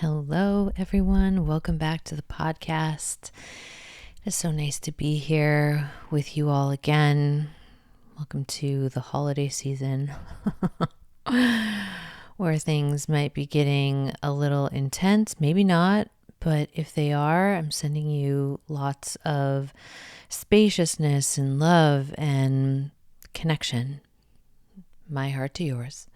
Hello, everyone. Welcome back to the podcast. It's so nice to be here with you all again. Welcome to the holiday season where things might be getting a little intense. Maybe not, but if they are, I'm sending you lots of spaciousness and love and connection. My heart to yours.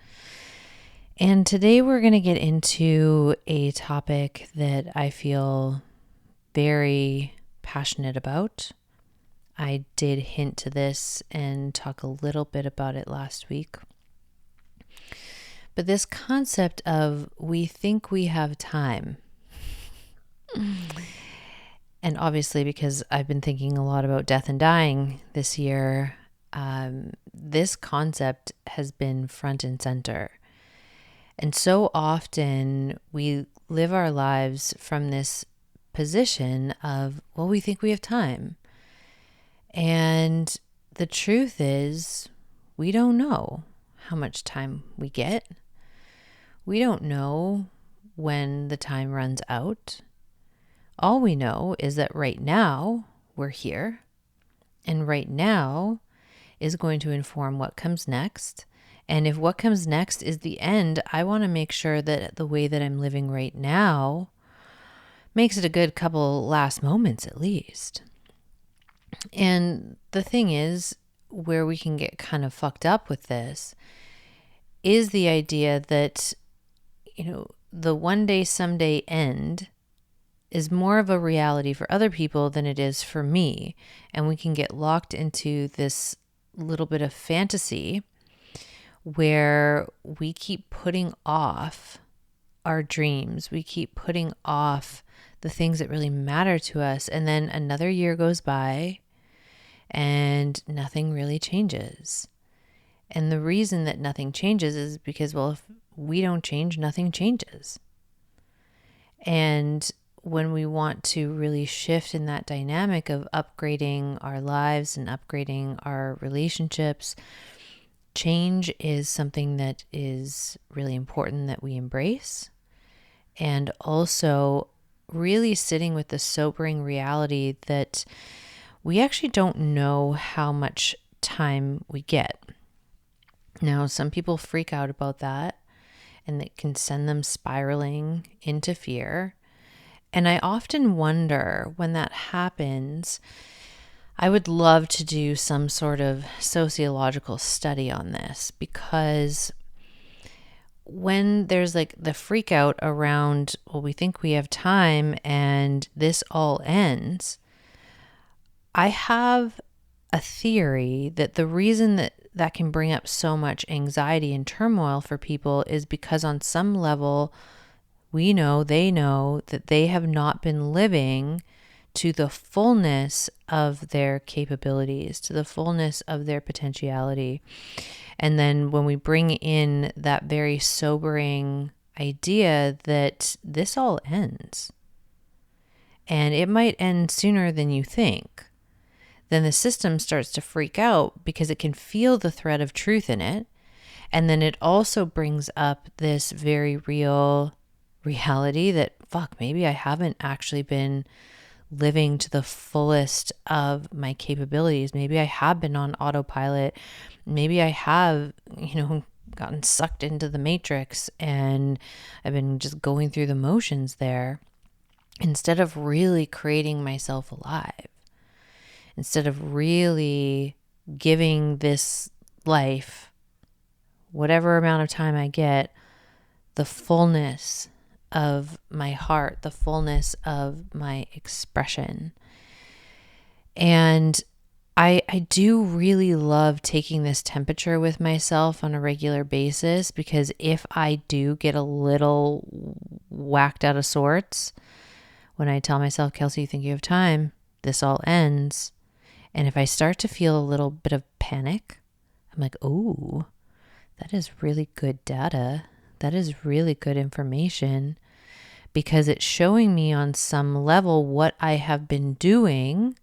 And today we're going to get into a topic that I feel very passionate about. I did hint to this and talk a little bit about it last week. But this concept of we think we have time. And obviously, because I've been thinking a lot about death and dying this year, this concept has been front and center. And so often we live our lives from this position of, well, we think we have time. And the truth is, we don't know how much time we get. We don't know when the time runs out. All we know is that right now we're here, and right now is going to inform what comes next. And if what comes next is the end, I want to make sure that the way that I'm living right now makes it a good couple last moments at least. And the thing is, where we can get kind of fucked up with this is the idea that, the one day, someday end is more of a reality for other people than it is for me. And we can get locked into this little bit of fantasy where we keep putting off our dreams. We keep putting off the things that really matter to us. And then another year goes by and nothing really changes. And the reason that nothing changes is because, well, if we don't change, nothing changes. And when we want to really shift in that dynamic of upgrading our lives and upgrading our relationships, change is something that is really important that we embrace. And also really sitting with the sobering reality that we actually don't know how much time we get. Now, some people freak out about that, and it can send them spiraling into fear. And I often wonder when that happens, I would love to do some sort of sociological study on this, because when there's like the freak out around, well, we think we have time and this all ends, I have a theory that the reason that can bring up so much anxiety and turmoil for people is because on some level, they know that they have not been living to the fullness of their capabilities, to the fullness of their potentiality. And then when we bring in that very sobering idea that this all ends, and it might end sooner than you think, then the system starts to freak out because it can feel the thread of truth in it. And then it also brings up this very real reality that, fuck, maybe I haven't actually been living to the fullest of my capabilities. Maybe I have been on autopilot. Maybe I have, gotten sucked into the matrix and I've been just going through the motions there instead of really creating myself alive. Instead of really giving this life, whatever amount of time I get, the fullness of my heart, the fullness of my expression. And I do really love taking this temperature with myself on a regular basis, because if I do get a little whacked out of sorts, when I tell myself, Kelsey, you think you have time, this all ends. And if I start to feel a little bit of panic, I'm like, oh, that is really good data. That is really good information, because it's showing me on some level what I have been doing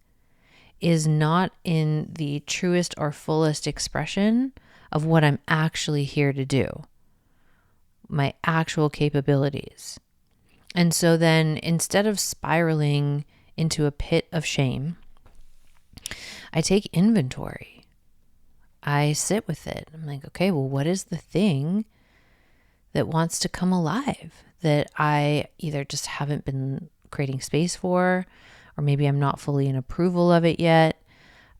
is not in the truest or fullest expression of what I'm actually here to do, my actual capabilities. And so then instead of spiraling into a pit of shame, I take inventory. I sit with it. I'm like, okay, well, what is the thing that wants to come alive that I either just haven't been creating space for, or maybe I'm not fully in approval of it yet,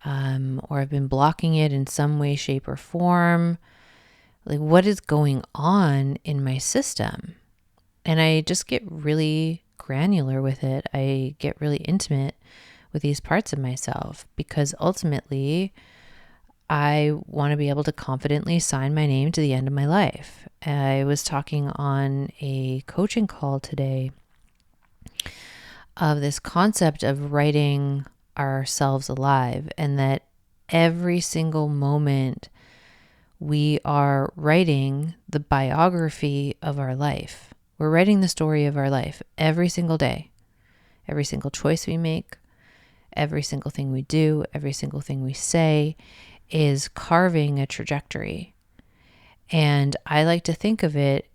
or I've been blocking it in some way, shape, or form. Like, what is going on in my system? And I just get really granular with it. I get really intimate with these parts of myself because ultimately I want to be able to confidently sign my name to the end of my life. I was talking on a coaching call today of this concept of writing ourselves alive, and that every single moment we are writing the biography of our life. We're writing the story of our life every single day, every single choice we make, every single thing we do, every single thing we say is carving a trajectory. And I like to think of it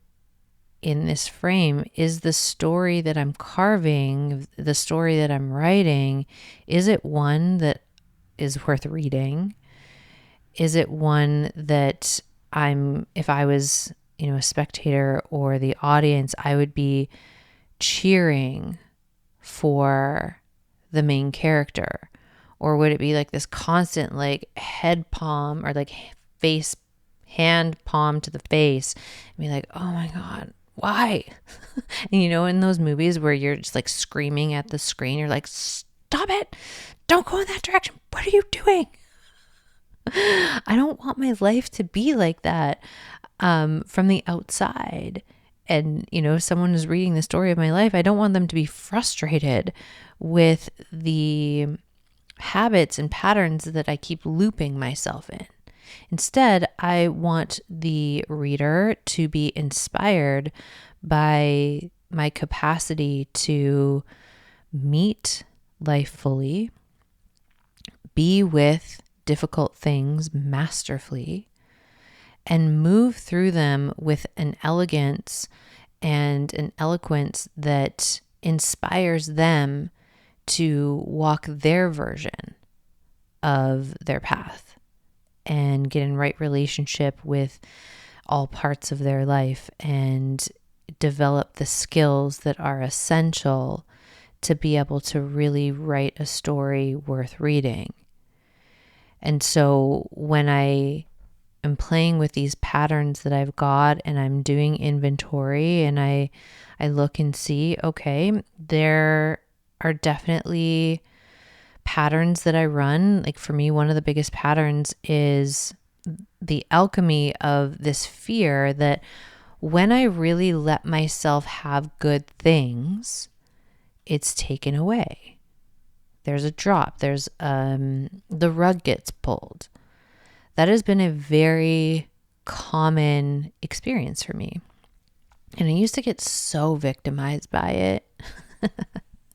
in this frame: is the story that I'm carving, the story that I'm writing, is it one that is worth reading? Is it one that if I was, a spectator or the audience, I would be cheering for the main character? Or would it be like this constant like head palm or like hand palm to the face and be like, oh my God, why? And in those movies where you're just like screaming at the screen, you're like, stop it. Don't go in that direction. What are you doing? I don't want my life to be like that from the outside. And, if someone is reading the story of my life, I don't want them to be frustrated with the habits and patterns that I keep looping myself in. Instead, I want the reader to be inspired by my capacity to meet life fully, be with difficult things masterfully, and move through them with an elegance and an eloquence that inspires them to walk their version of their path and get in right relationship with all parts of their life and develop the skills that are essential to be able to really write a story worth reading. And so when I am playing with these patterns that I've got and I'm doing inventory and I look and see, okay, there are definitely patterns that I run. Like for me, one of the biggest patterns is the alchemy of this fear that when I really let myself have good things, it's taken away. There's a drop. There's the rug gets pulled. That has been a very common experience for me. And I used to get so victimized by it.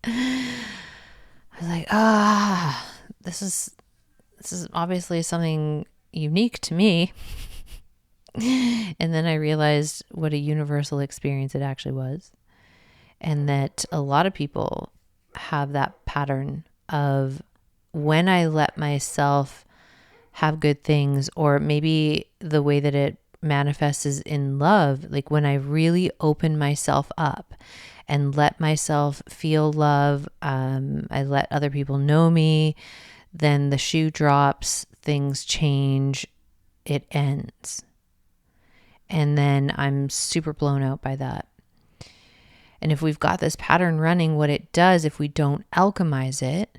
I was like, this is obviously something unique to me. And then I realized what a universal experience it actually was. And that a lot of people have that pattern of when I let myself have good things, or maybe the way that it manifests is in love, like when I really open myself up and let myself feel love, I let other people know me, then the shoe drops, things change, it ends. And then I'm super blown out by that. And if we've got this pattern running, what it does if we don't alchemize it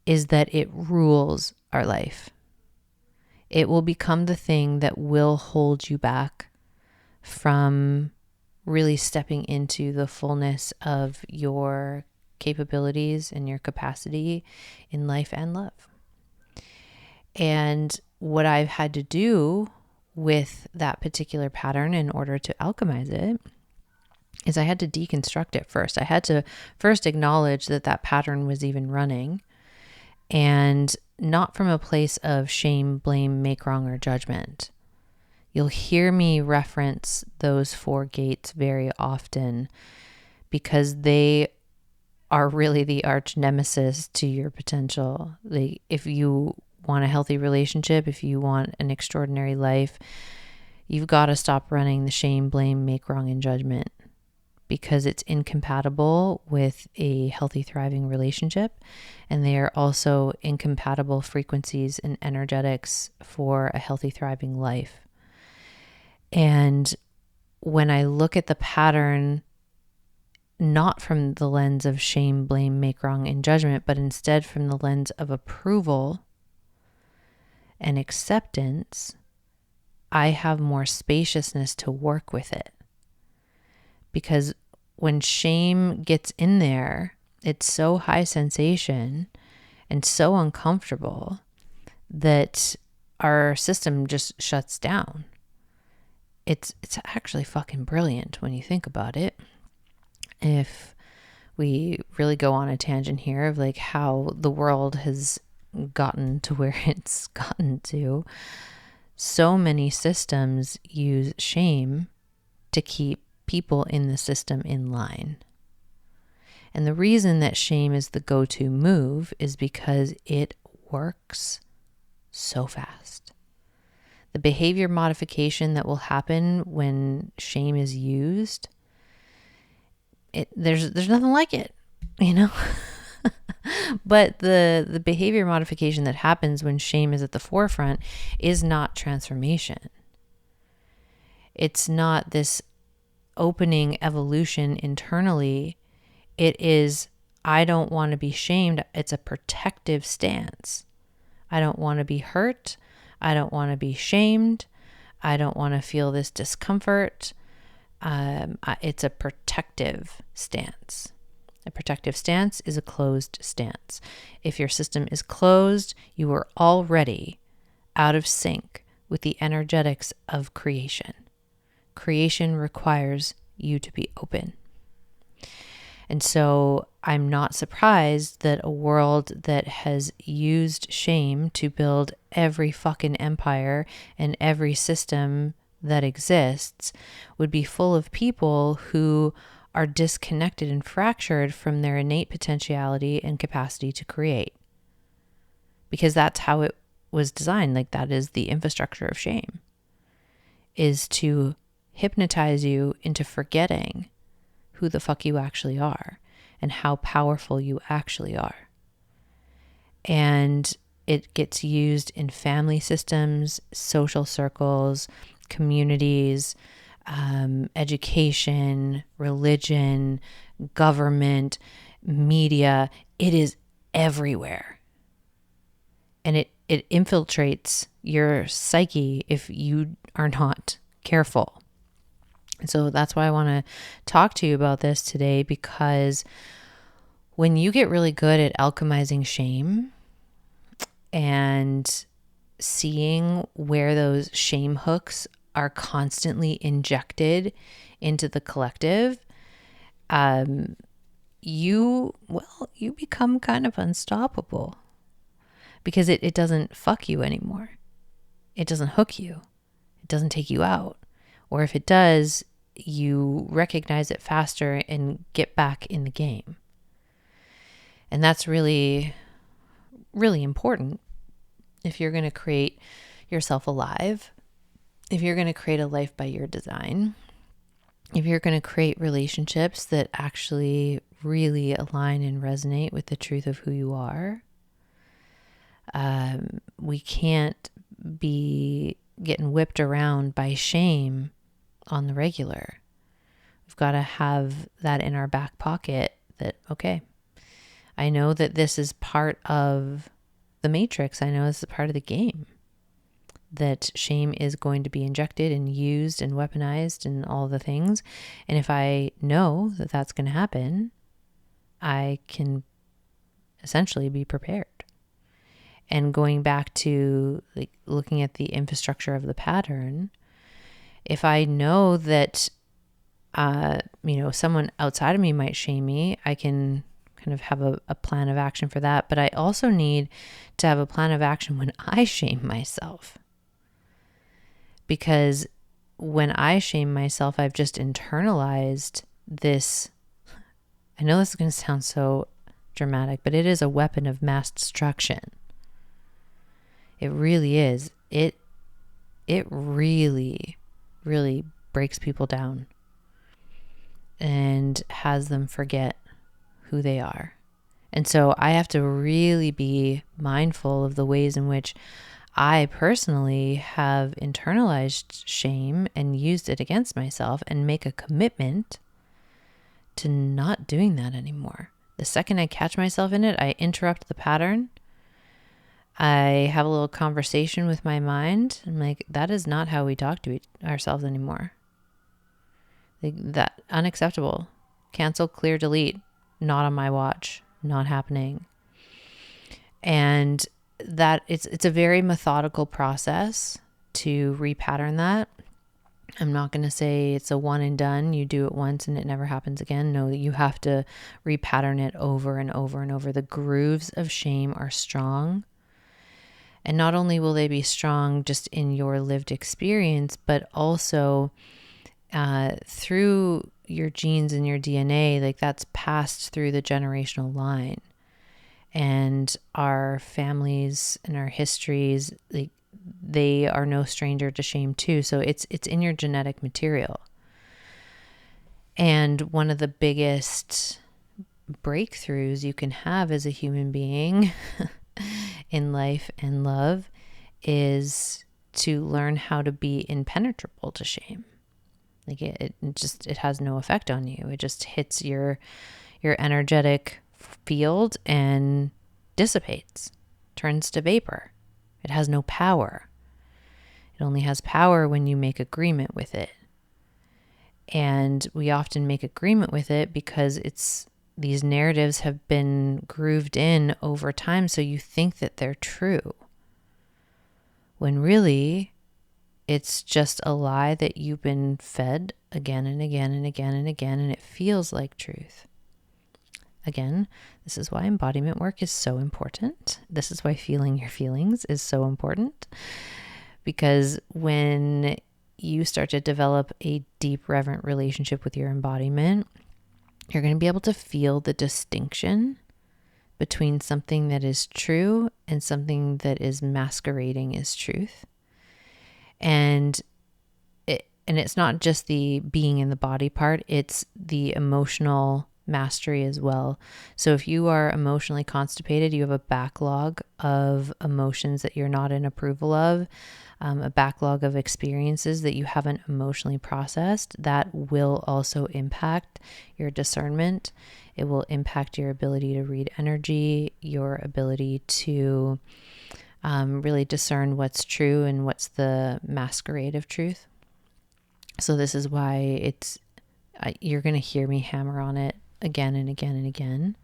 is that it rules our life. It will become the thing that will hold you back from really stepping into the fullness of your capabilities and your capacity in life and love. And what I've had to do with that particular pattern in order to alchemize it is I had to deconstruct it first. I had to first acknowledge that that pattern was even running, and not from a place of shame, blame, make wrong, or judgment. You'll hear me reference those 4 gates very often because they are really the arch nemesis to your potential. Like, if you want a healthy relationship, if you want an extraordinary life, you've got to stop running the shame, blame, make, wrong, and judgment, because it's incompatible with a healthy, thriving relationship. And they are also incompatible frequencies and energetics for a healthy, thriving life. And when I look at the pattern, not from the lens of shame, blame, make, wrong, and judgment, but instead from the lens of approval and acceptance, I have more spaciousness to work with it. Because when shame gets in there, it's so high sensation and so uncomfortable that our system just shuts down. It's actually fucking brilliant when you think about it. If we really go on a tangent here of like how the world has gotten to where it's gotten to, so many systems use shame to keep people in the system in line. And the reason that shame is the go-to move is because it works so fast. The behavior modification that will happen when shame is used, there's nothing like it, you know? But the behavior modification that happens when shame is at the forefront is not transformation. It's not this opening evolution internally. It is, I don't want to be shamed. It's a protective stance. I don't want to be hurt. I don't want to be shamed. I don't want to feel this discomfort. It's a protective stance. A protective stance is a closed stance. If your system is closed, you are already out of sync with the energetics of creation. Creation requires you to be open. And so I'm not surprised that a world that has used shame to build every fucking empire and every system that exists would be full of people who are disconnected and fractured from their innate potentiality and capacity to create. Because that's how it was designed. Like, that is the infrastructure of shame, is to hypnotize you into forgetting who the fuck you actually are and how powerful you actually are. And it gets used in family systems, social circles, communities, education, religion, government, media. It is everywhere. And it infiltrates your psyche if you are not careful. And so that's why I want to talk to you about this today, because when you get really good at alchemizing shame and seeing where those shame hooks are constantly injected into the collective, you become kind of unstoppable, because it doesn't fuck you anymore. It doesn't hook you. It doesn't take you out. Or if it does, you recognize it faster and get back in the game. And that's really, really important if you're going to create yourself alive, if you're going to create a life by your design, if you're going to create relationships that actually really align and resonate with the truth of who you are. We can't be getting whipped around by shame on the regular. We've got to have that in our back pocket that, okay, I know that this is part of the matrix. I know this is part of the game, that shame is going to be injected and used and weaponized and all the things. And if I know that that's going to happen, I can essentially be prepared. And going back to like looking at the infrastructure of the pattern, if I know that, someone outside of me might shame me, I can kind of have a plan of action for that. But I also need to have a plan of action when I shame myself. Because when I shame myself, I've just internalized this I know this is going to sound so dramatic, but it is a weapon of mass destruction. It really is. It really, really breaks people down and has them forget who they are. And so I have to really be mindful of the ways in which I personally have internalized shame and used it against myself, and make a commitment to not doing that anymore. The second I catch myself in it, I interrupt the pattern. I have a little conversation with my mind. I'm like, that is not how we talk to ourselves anymore. Like, that, unacceptable. Cancel, clear, delete. Not on my watch. Not happening. And that it's a very methodical process to repattern that. I'm not going to say it's a one and done. You do it once and it never happens again. No, you have to repattern it over and over and over. The grooves of shame are strong. And not only will they be strong just in your lived experience, but also through your genes and your DNA, like that's passed through the generational line. And our families and our histories, like, they are no stranger to shame too. So it's in your genetic material. And one of the biggest breakthroughs you can have as a human being in life and love is to learn how to be impenetrable to shame. Like it has no effect on you. It just hits your energetic field and dissipates, turns to vapor. It has no power. It only has power when you make agreement with it. And we often make agreement with it because these narratives have been grooved in over time, so you think that they're true. When really, it's just a lie that you've been fed again and again and again and again, and it feels like truth. Again, this is why embodiment work is so important. This is why feeling your feelings is so important. Because when you start to develop a deep, reverent relationship with your embodiment, you're going to be able to feel the distinction between something that is true and something that is masquerading as truth. And it's not just the being in the body part, it's the emotional mastery as well. So if you are emotionally constipated, you have a backlog of emotions that you're not in approval of, a backlog of experiences that you haven't emotionally processed, that will also impact your discernment. It will impact your ability to read energy, your ability to really discern what's true and what's the masquerade of truth. So this is why you're going to hear me hammer on it again and again and again,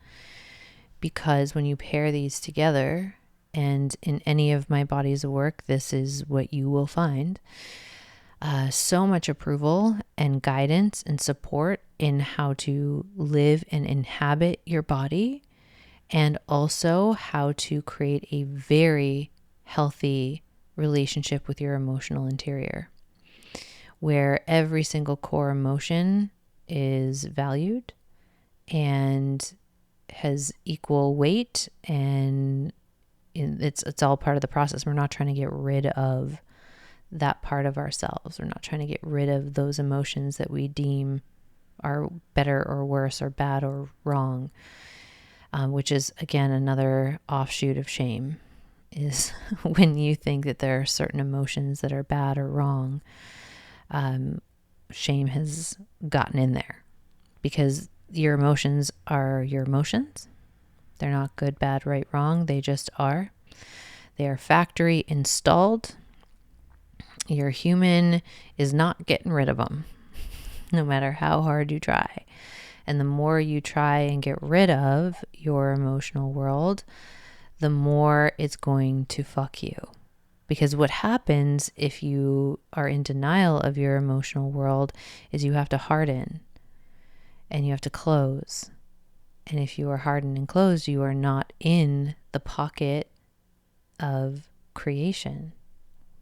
because when you pair these together, and in any of my bodies of work, this is what you will find, so much approval and guidance and support in how to live and inhabit your body, and also how to create a very healthy relationship with your emotional interior, where every single core emotion is valued and has equal weight, and it's all part of the process. We're not trying to get rid of that part of ourselves. We're not trying to get rid of those emotions that we deem are better or worse or bad or wrong, which is, again, another offshoot of shame, is when you think that there are certain emotions that are bad or wrong. Shame has gotten in there, because your emotions are your emotions. They're not good, bad, right, wrong. They just are. They are factory installed. Your human is not getting rid of them, no matter how hard you try. And the more you try and get rid of your emotional world, the more it's going to fuck you. Because what happens if you are in denial of your emotional world is you have to harden and you have to close. And if you are hardened and closed, you are not in the pocket of creation,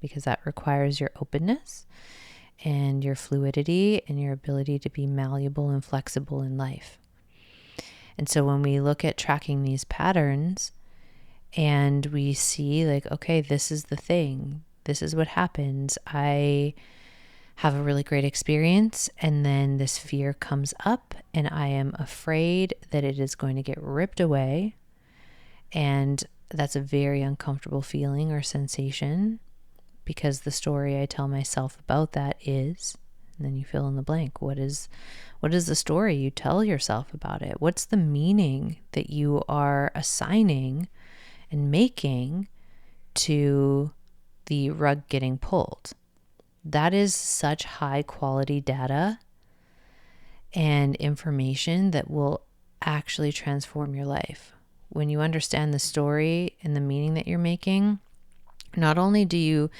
because that requires your openness and your fluidity and your ability to be malleable and flexible in life. And so when we look at tracking these patterns and we see like, okay, this is the thing, this is what happens. I have a really great experience, and then this fear comes up, and I am afraid that it is going to get ripped away. And that's a very uncomfortable feeling or sensation, because the story I tell myself about that is, and then you fill in the blank. What is the story you tell yourself about it? What's the meaning that you are assigning and making to the rug getting pulled? That is such high quality data and information that will actually transform your life. When you understand the story and the meaning that you're making, not only do you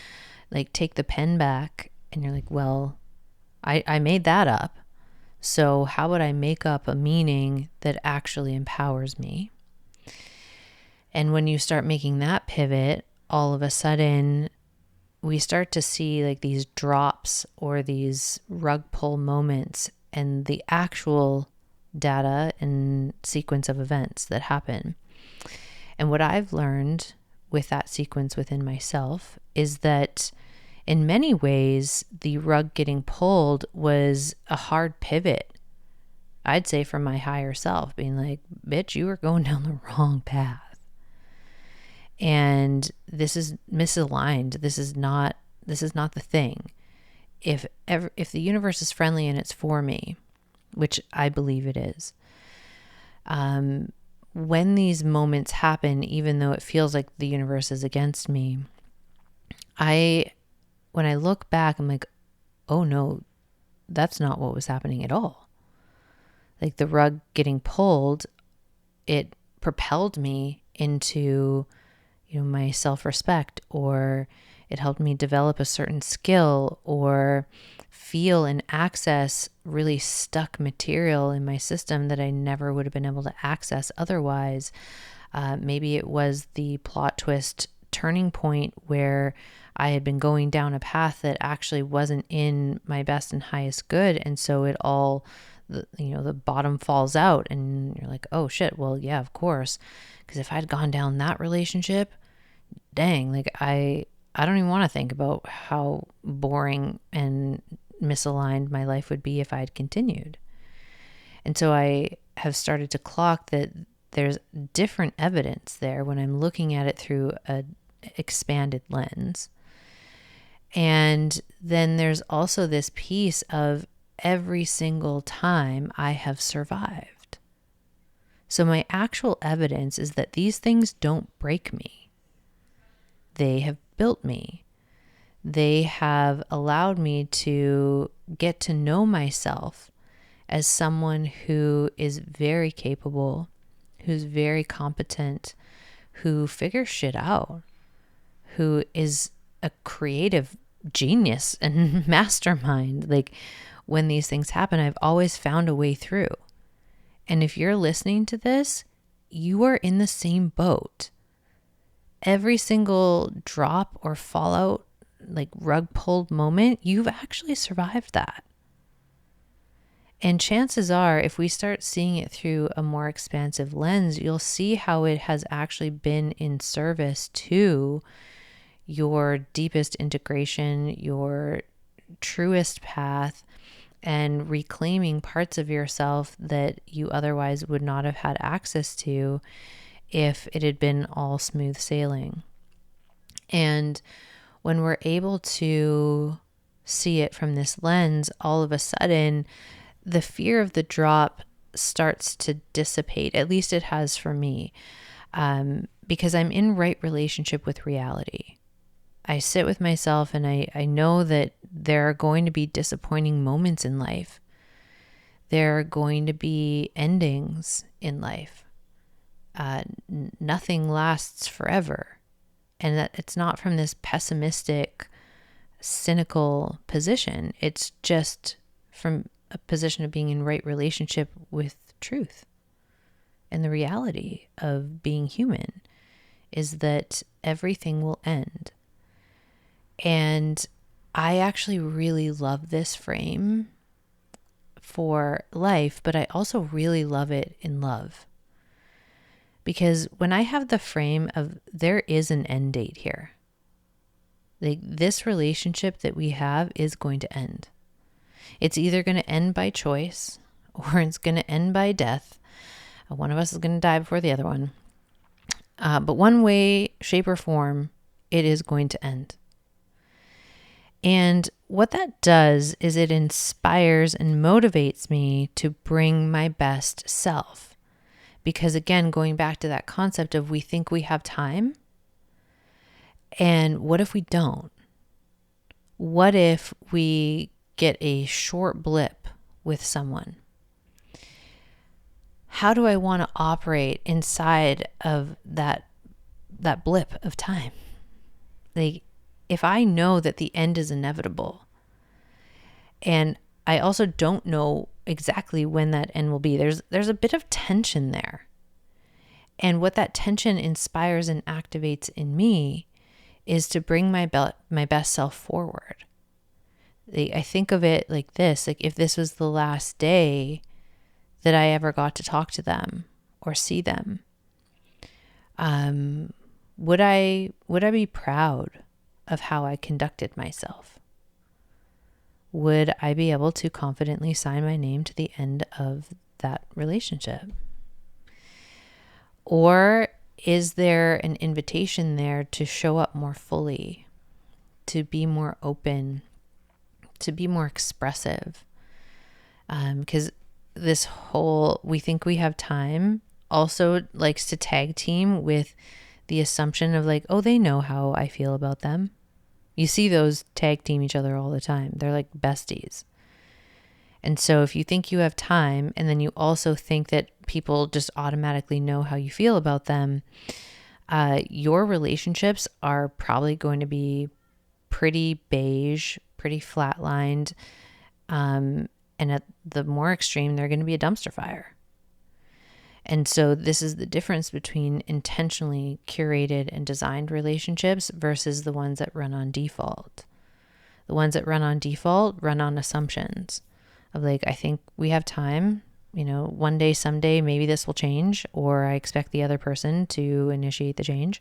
like take the pen back and you're like, well, I made that up. So how would I make up a meaning that actually empowers me? And when you start making that pivot, all of a sudden we start to see like these drops or these rug pull moments and the actual data and sequence of events that happen. And what I've learned with that sequence within myself is that in many ways, the rug getting pulled was a hard pivot. I'd say from my higher self being like, bitch, you were going down the wrong path. And this is misaligned. This is not the thing. If the universe is friendly and it's for me, which I believe it is, when these moments happen, even though it feels like the universe is against me, when I look back, I'm like, oh no, that's not what was happening at all. Like the rug getting pulled, it propelled me into my self-respect, or it helped me develop a certain skill or feel and access really stuck material in my system that I never would have been able to access otherwise. Maybe it was the plot twist turning point where I had been going down a path that actually wasn't in my best and highest good. And so it all, the bottom falls out and you're like, oh shit, well, yeah, of course. Because if I'd gone down that relationship, dang, like I don't even want to think about how boring and misaligned my life would be if I'd continued. And so I have started to clock that there's different evidence there when I'm looking at it through an expanded lens. And then there's also this piece of every single time I have survived. So my actual evidence is that these things don't break me. They have built me. They have allowed me to get to know myself as someone who is very capable, who's very competent, who figures shit out, who is a creative genius and mastermind. Like when these things happen, I've always found a way through. And if you're listening to this, you are in the same boat. Every single drop or fallout, like rug pulled moment, you've actually survived that. And chances are, if we start seeing it through a more expansive lens, you'll see how it has actually been in service to your deepest integration, your truest path, and reclaiming parts of yourself that you otherwise would not have had access to if it had been all smooth sailing. And when we're able to see it from this lens, all of a sudden, the fear of the drop starts to dissipate. At least it has for me, because I'm in right relationship with reality. I sit with myself and I know that there are going to be disappointing moments in life. There are going to be endings in life. Nothing lasts forever. And that it's not from this pessimistic, cynical position. It's just from a position of being in right relationship with truth. And the reality of being human is that everything will end. And I actually really love this frame for life, but I also really love it in love. Because when I have the frame of there is an end date here, like this relationship that we have is going to end. It's either going to end by choice or it's going to end by death. One of us is going to die before the other one. But one way, shape, or form, it is going to end. And what that does is it inspires and motivates me to bring my best self. Because again, going back to that concept of we think we have time, and what if we don't? What if we get a short blip with someone? How do I want to operate inside of that blip of time? Like, if I know that the end is inevitable, and I also don't know exactly when that end will be, there's a bit of tension there. And what that tension inspires and activates in me is to bring my best self forward. I think of it like this, like if this was the last day that I ever got to talk to them or see them, would I be proud of how I conducted myself? Would I be able to confidently sign my name to the end of that relationship? Or is there an invitation there to show up more fully, to be more open, to be more expressive? Because this whole, we think we have time, also likes to tag team with the assumption of like, oh, they know how I feel about them. You see those tag team each other all the time. They're like besties. And so if you think you have time, and then you also think that people just automatically know how you feel about them, your relationships are probably going to be pretty beige, pretty flatlined. And at the more extreme, they're going to be a dumpster fire. And so this is the difference between intentionally curated and designed relationships versus the ones that run on default. The ones that run on default run on assumptions of like, I think we have time, one day, someday, maybe this will change, or I expect the other person to initiate the change.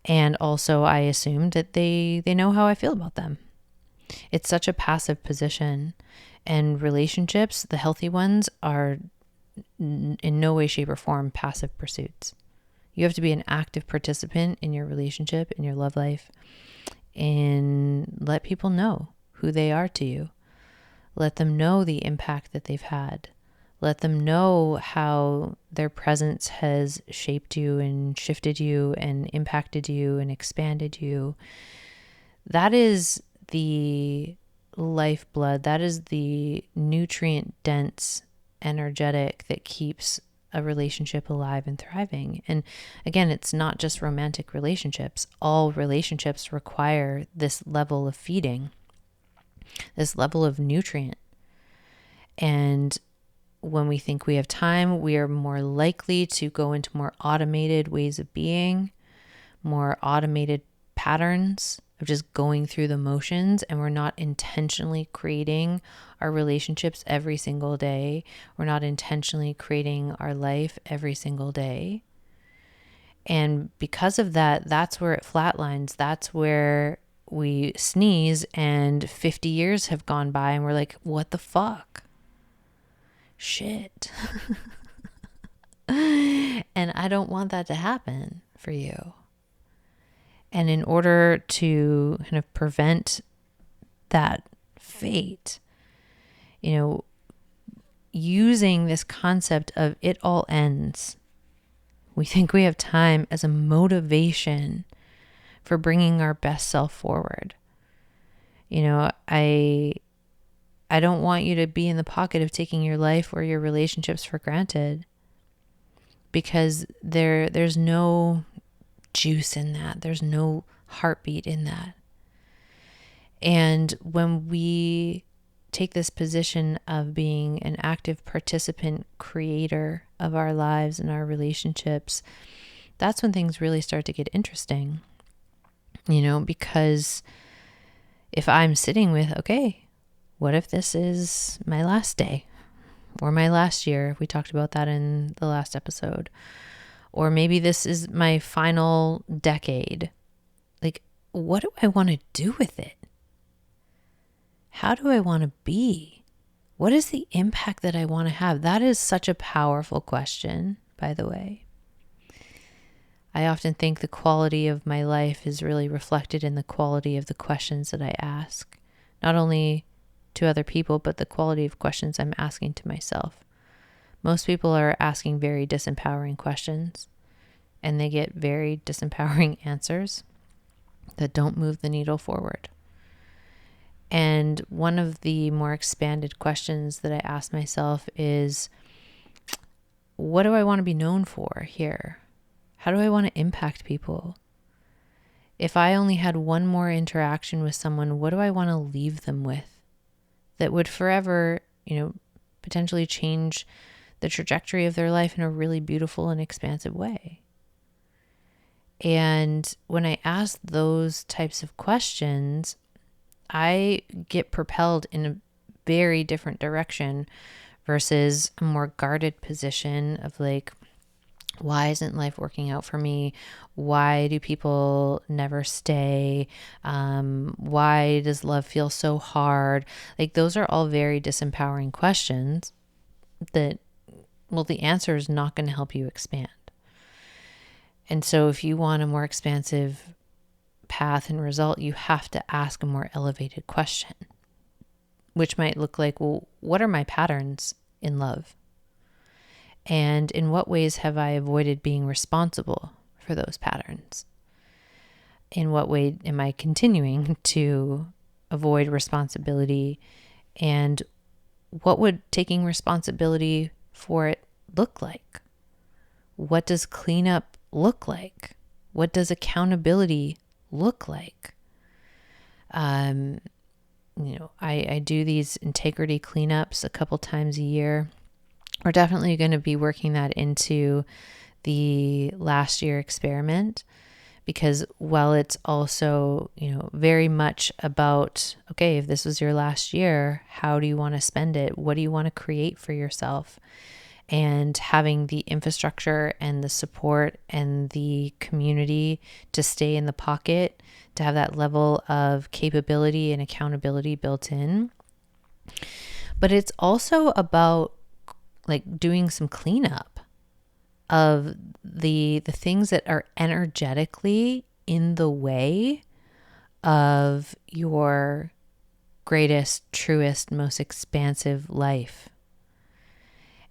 And also I assume that they know how I feel about them. It's such a passive position, and relationships, the healthy ones, are in no way, shape, or form passive pursuits. You have to be an active participant in your relationship, in your love life, and let people know who they are to you. Let them know the impact that they've had. Let them know how their presence has shaped you and shifted you and impacted you and expanded you. That is the lifeblood. That is the nutrient-dense energetic that keeps a relationship alive and thriving. And again, it's not just romantic relationships. All relationships require this level of feeding, this level of nutrient. And when we think we have time, we are more likely to go into more automated ways of being, more automated patterns of just going through the motions, and we're not intentionally creating our relationships every single day. We're not intentionally creating our life every single day. And because of that, that's where it flatlines. That's where we sneeze and 50 years have gone by and we're like, what the fuck? Shit. And I don't want that to happen for you. And in order to kind of prevent that fate, using this concept of it all ends, we think we have time as a motivation for bringing our best self forward. I don't want you to be in the pocket of taking your life or your relationships for granted, because there's no juice in that. There's no heartbeat in that. And when we take this position of being an active participant, creator of our lives and our relationships, that's when things really start to get interesting. Because if I'm sitting with, okay, what if this is my last day or my last year? We talked about that in the last episode. or maybe this is my final decade. Like, what do I want to do with it? How do I want to be? What is the impact that I want to have? That is such a powerful question, by the way. I often think the quality of my life is really reflected in the quality of the questions that I ask, not only to other people, but the quality of questions I'm asking to myself. Most people are asking very disempowering questions, and they get very disempowering answers that don't move the needle forward. And one of the more expanded questions that I ask myself is, what do I want to be known for here? How do I want to impact people? If I only had one more interaction with someone, what do I want to leave them with that would forever, potentially change the trajectory of their life in a really beautiful and expansive way? And when I ask those types of questions, I get propelled in a very different direction versus a more guarded position of like, why isn't life working out for me? Why do people never stay? Why does love feel so hard? Like, those are all very disempowering questions that, well, the answer is not going to help you expand. And so if you want a more expansive path and result, you have to ask a more elevated question, which might look like, well, what are my patterns in love? And in what ways have I avoided being responsible for those patterns? In what way am I continuing to avoid responsibility? And what would taking responsibility for it look like? What does cleanup look like? What does accountability look like? I do these integrity cleanups a couple times a year. We're definitely going to be working that into the last year experiment, because while it's also, very much about, okay, if this was your last year, how do you want to spend it? What do you want to create for yourself? And having the infrastructure and the support and the community to stay in the pocket, to have that level of capability and accountability built in. But it's also about like doing some cleanup of the things that are energetically in the way of your greatest, truest, most expansive life.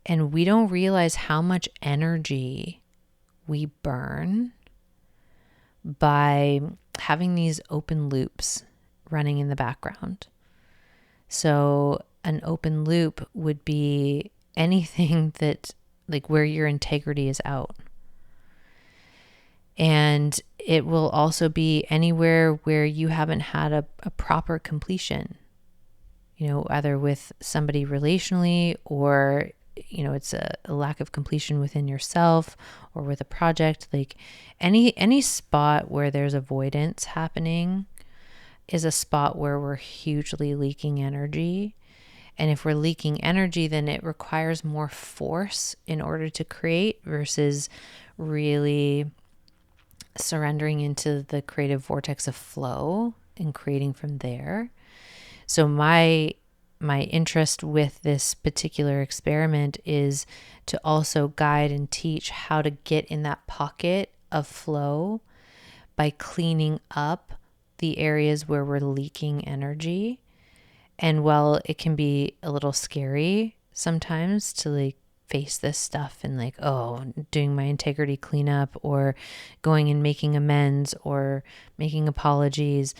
And we don't realize how much energy we burn by having these open loops running in the background. So an open loop would be anything that, like, where your integrity is out. And it will also be anywhere where you haven't had a proper completion, either with somebody relationally, or, it's a lack of completion within yourself or with a project. Like any spot where there's avoidance happening is a spot where we're hugely leaking energy. And if we're leaking energy, then it requires more force in order to create versus really surrendering into the creative vortex of flow and creating from there. So my interest with this particular experiment is to also guide and teach how to get in that pocket of flow by cleaning up the areas where we're leaking energy. And while it can be a little scary sometimes to like face this stuff and like, doing my integrity cleanup or going and making amends or making apologies,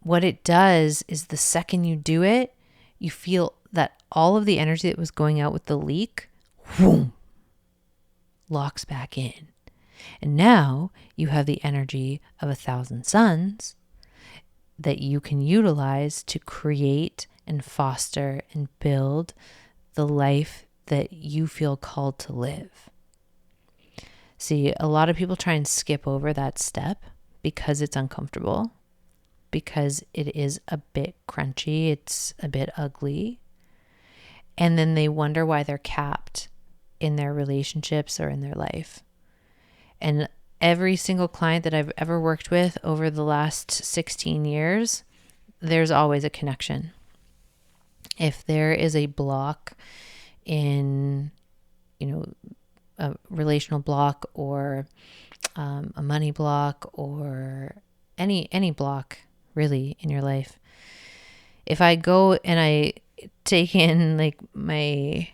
what it does is the second you do it, you feel that all of the energy that was going out with the leak, whoom, locks back in. And now you have the energy of 1,000 suns that you can utilize to create and foster and build the life that you feel called to live. See, a lot of people try and skip over that step because it's uncomfortable, because it is a bit crunchy, it's a bit ugly. And then they wonder why they're capped in their relationships or in their life. And every single client that I've ever worked with over the last 16 years, there's always a connection. If there is a block in, a relational block or a money block or any block really in your life, if I go and I take in like my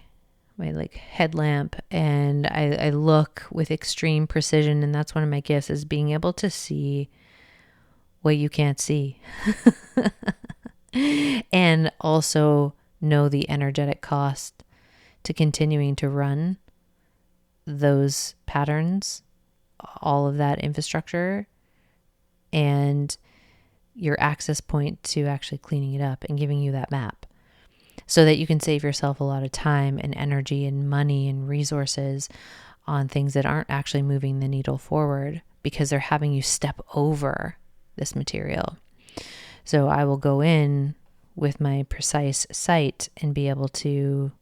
like headlamp and I look with extreme precision, and that's one of my gifts, is being able to see what you can't see and also know the energetic cost to continuing to run those patterns, all of that infrastructure, and your access point to actually cleaning it up and giving you that map so that you can save yourself a lot of time and energy and money and resources on things that aren't actually moving the needle forward because they're having you step over this material. So I will go in with my precise sight and be able to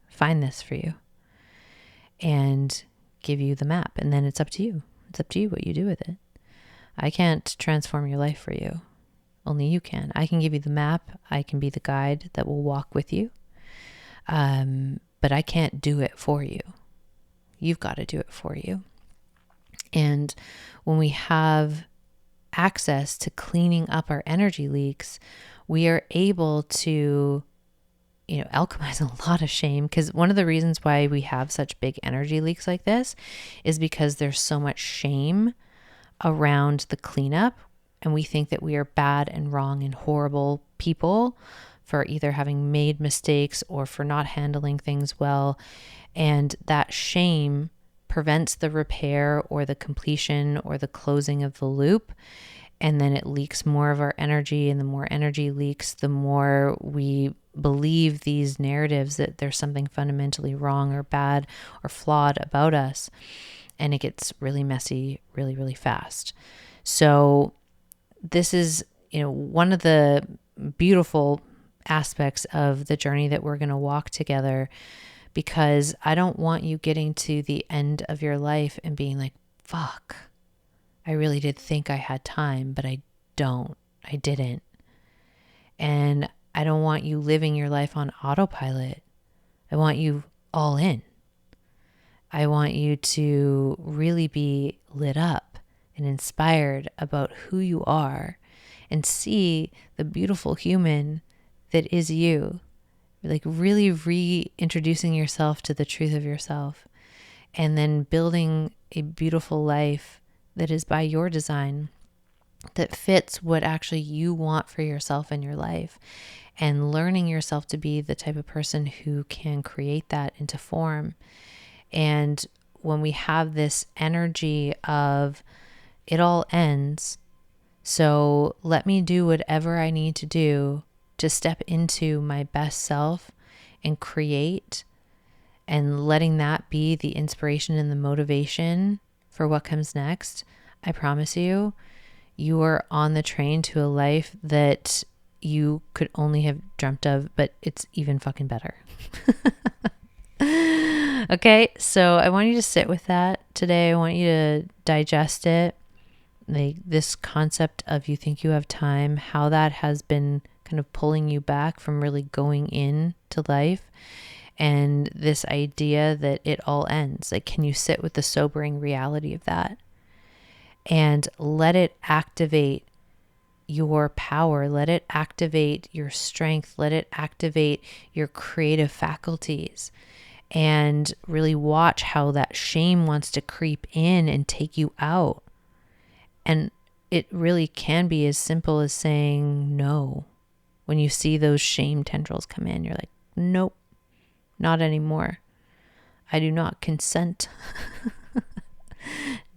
find this for you and give you the map. And then it's up to you. It's up to you what you do with it. I can't transform your life for you. Only you can. I can give you the map. I can be the guide that will walk with you. But I can't do it for you. You've got to do it for you. And when we have access to cleaning up our energy leaks, we are able to, alchemize a lot of shame. Because one of the reasons why we have such big energy leaks like this is because there's so much shame around the cleanup. And we think that we are bad and wrong and horrible people for either having made mistakes or for not handling things well. And that shame prevents the repair or the completion or the closing of the loop. And then it leaks more of our energy. And the more energy leaks, the more we believe these narratives that there's something fundamentally wrong or bad or flawed about us. And it gets really messy really, really fast. So this is, one of the beautiful aspects of the journey that we're going to walk together, because I don't want you getting to the end of your life and being like, fuck, I really did think I had time, but I didn't. And I don't want you living your life on autopilot. I want you all in. I want you to really be lit up and inspired about who you are and see the beautiful human that is you. Like really reintroducing yourself to the truth of yourself, and then building a beautiful life that is by your design, that fits what actually you want for yourself in your life, and learning yourself to be the type of person who can create that into form. And when we have this energy of it all ends, so let me do whatever I need to do to step into my best self and create, and letting that be the inspiration and the motivation for what comes next, I promise you, you are on the train to a life that you could only have dreamt of, but it's even fucking better. Okay, so I want you to sit with that today. I want you to digest it. Like this concept of you think you have time, how that has been kind of pulling you back from really going into life, and this idea that it all ends. Like, can you sit with the sobering reality of that and let it activate your power? Let it activate your strength. Let it activate your creative faculties, and really watch how that shame wants to creep in and take you out. And it really can be as simple as saying no. When you see those shame tendrils come in, you're like, nope, not anymore. I do not consent.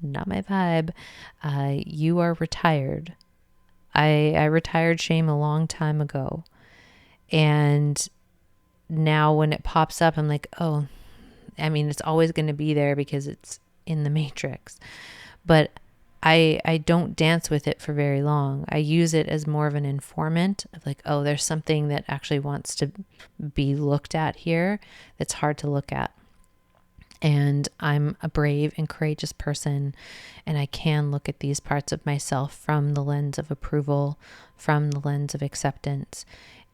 Not my vibe. You are retired. I retired shame a long time ago. And now when it pops up, I'm like, oh, I mean, it's always going to be there because it's in the matrix. But I don't dance with it for very long. I use it as more of an informant of like, oh, there's something that actually wants to be looked at here that's hard to look at. And I'm a brave and courageous person, and I can look at these parts of myself from the lens of approval, from the lens of acceptance.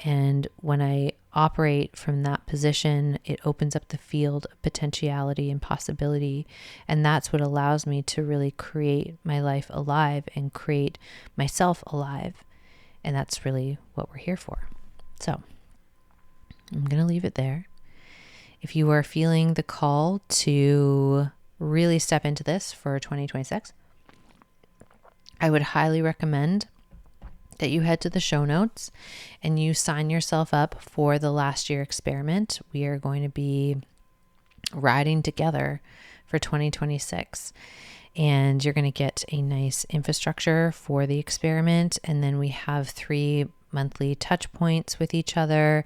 And when I operate from that position, it opens up the field of potentiality and possibility. And that's what allows me to really create my life alive and create myself alive. And that's really what we're here for. So I'm going to leave it there. If you are feeling the call to really step into this for 2026, I would highly recommend that you head to the show notes and you sign yourself up for the last year experiment. We are going to be riding together for 2026. And you're going to get a nice infrastructure for the experiment. And then we have 3 monthly touch points with each other.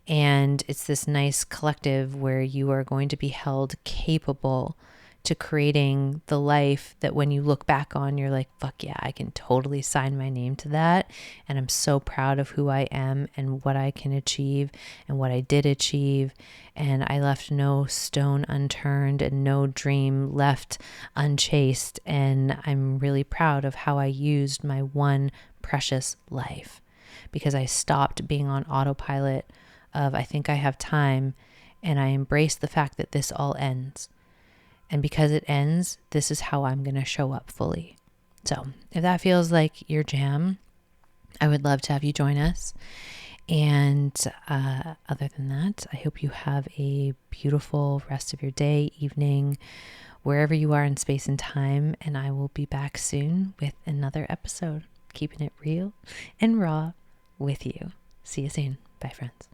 And it's this nice collective where you are going to be held capable to creating the life that when you look back on, you're like, fuck yeah, I can totally sign my name to that. And I'm so proud of who I am and what I can achieve and what I did achieve. And I left no stone unturned and no dream left unchased. And I'm really proud of how I used my one precious life, because I stopped being on autopilot of I think I have time, and I embraced the fact that this all ends. And because it ends, this is how I'm going to show up fully. So if that feels like your jam, I would love to have you join us. And other than that, I hope you have a beautiful rest of your day, evening, wherever you are in space and time. And I will be back soon with another episode, keeping it real and raw with you. See you soon. Bye, friends.